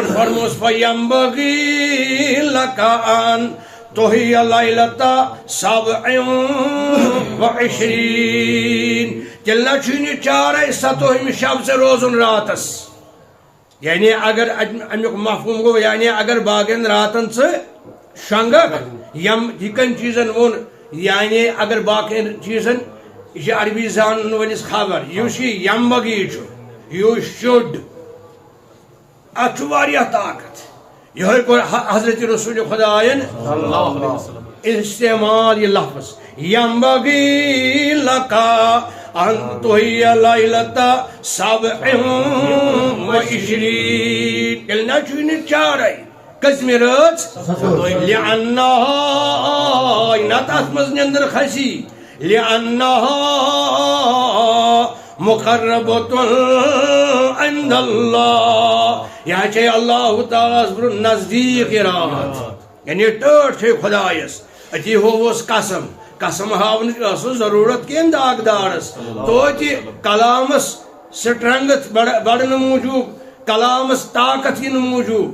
تمن فرموس فَيَنبَغِي لَكَ أَن تُحْيِيَ لَيْلَةَ 27 تیلہِ چھُنہٕ چارے 7 شب سے روزن راتس یعنی اگر امیک مفہوم گو یعنی اگر باقین راتن سے شنگک یم ہکن چیزن ون یعنی اگر باقین چیزن یہ عربی زان ونس خبر یہ یم بگی یو شوڈ اتھ واریاہ طاقت یہ حضرت رسول خدا استعمال یہ لفظ یم بگی لکا ان تحیی لیلۃ 27 تیلہِ چھُنہٕ چارے کٔژمہِ رٲژ لِأَنَّهَا نَتہٕ اَتھ منٛز نِندٕر کھسی لِأَنَّهَا مُقَرَّبَةٌ عِندَ اللّٰہ یہ چھے اللہ تعالیٰ برٛونٛہہ نزدیٖک یہ رات یعنی ٹٲٹھ چھے خدایس أتی ہووس قسم قسم ہاونٕچ ٲسٕس ضروٗرت کینٛہہ داغدارس توتہِ کلامس سٹرنگتھ بڑھنہٕ موٗجوٗب کلامس طاقت یِنہٕ موٗجوٗب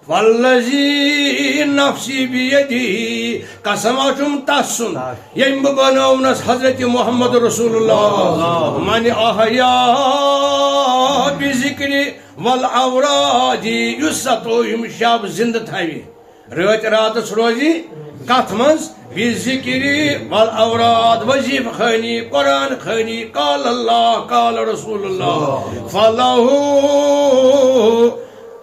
والذی نفسی بیدی قسم چھُم تس سُنٛد ییٚمۍ بہٕ بنوونس حضرت محمد رسول اللہ من احیا بذکر والاوراد یُس 27 شب زندٕ تھاوِ رٲتۍ راتس روزِ کتھ منٛز بذکر والاوراد وظیفہ خانی قرآن خانی قال اللہ قال رسول اللہ فلہ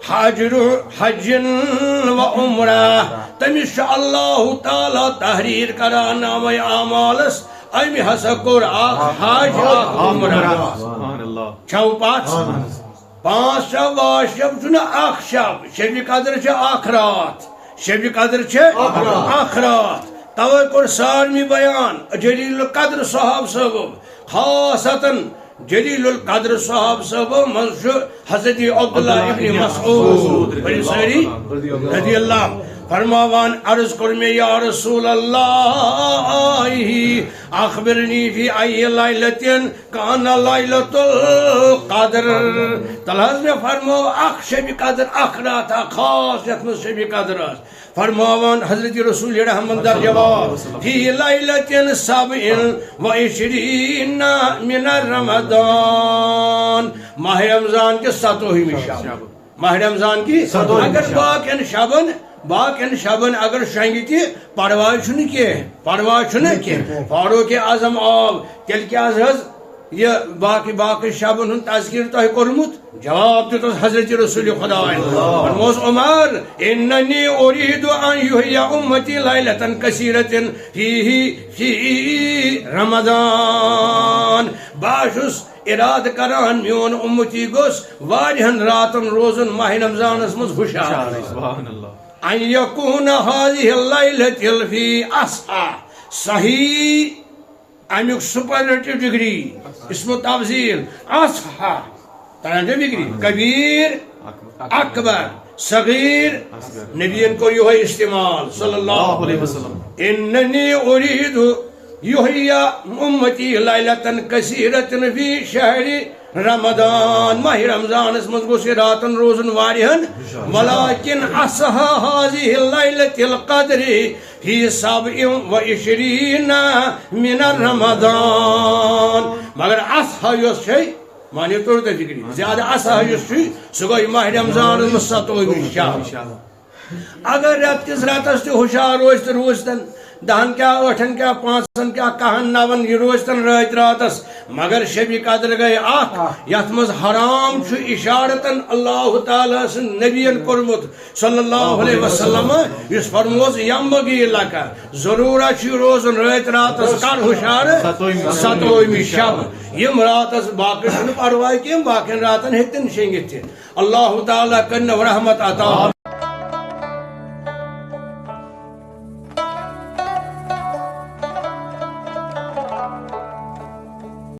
حج و عمرہ تمس اللہ تعالیٰ تحریر کران نام اعمالس امی ہسا کور حج عمرہ چھو پات 5 شب 8 شب چھُنہ اکھ شب شب قدر چھ اکھ رات شب قدر چھ اکھ رات توے کور سارمی بیان جلیل القدر صحاب صاحب خاصتاً جلیل القدر صاحب صاحب منش حضرت عبداللہ ابن مسعود رضی اللہ فرماوان عرض کر میں یا رسول اللہ اخبرنی فی ای لیلۃ کان لیلۃ القدر تلحظ میں فرماو اخ شب قدر اخ رات خاص یت میں شب قدر فرماوان حضرت رسول رحمت در جواب فی لیلۃ 27 من رمضان ماہ رمضان کے 7ویں شب ماہ رمضان کی اگر باقین شبن اگر شنگی تی پرواہ چھُنہٕ کینٛہہ فاروق اعظم آو تیٚلہِ کیٛاز حظ یہ باقی شبن ہُنٛد تذکیر تۄہہِ کوٚرمُت جواب دیُتُس حضرت رسول خدایَن فرموس عمر اننی اریٖدُ ان یحییٰ امتی لیلۃ کثیرۃ فی رمضان بہٕ چھُس ارادہ کران میون امتی گوٚژھ واریاہن راتن روزن ماہ رمضانس منٛز ہُشار ان یکون هذه الليلة فی اصحى صحیح امیک سپرلیٹو ڈگری اسم تفضیل اصحى ترانجو ڈگری کبیر اکبر صغیر نبیین کو یہ استعمال صلی اللہ علیہ وسلم اننی اريد یحییٰ امتی لیلۃ کثیرۃ فی شہر رمضان ماہ رمضان اس مزگوس راتن روزن واریہن ولیکن اصحى هذه الليلة القدر فی 27 من رمضان مگر اصحى یوس چھے مانی طور تے فکری زیادہ اصحى یوس چھے سگوئی ماہ رمضان اس 7 شب اگر رات کس راتس تے ہوشار روزتن 10 کیا 8 کیا 5 کیا 10 9 یہ روزتن راتس مگر شب قدر گئے اخ یت مز حرام چھ اشارتن اللہ تعالی سن نبیین کورمت صلی اللہ علیہ وسلم اس فرموز ینبغی لک ضرورت چھ روزن راتس کر ہوشار 7 شب یم راتس باقی چھن پرواہ کی باقی راتن ہیتن شنگت اللہ تعالی کرن رحمت عطا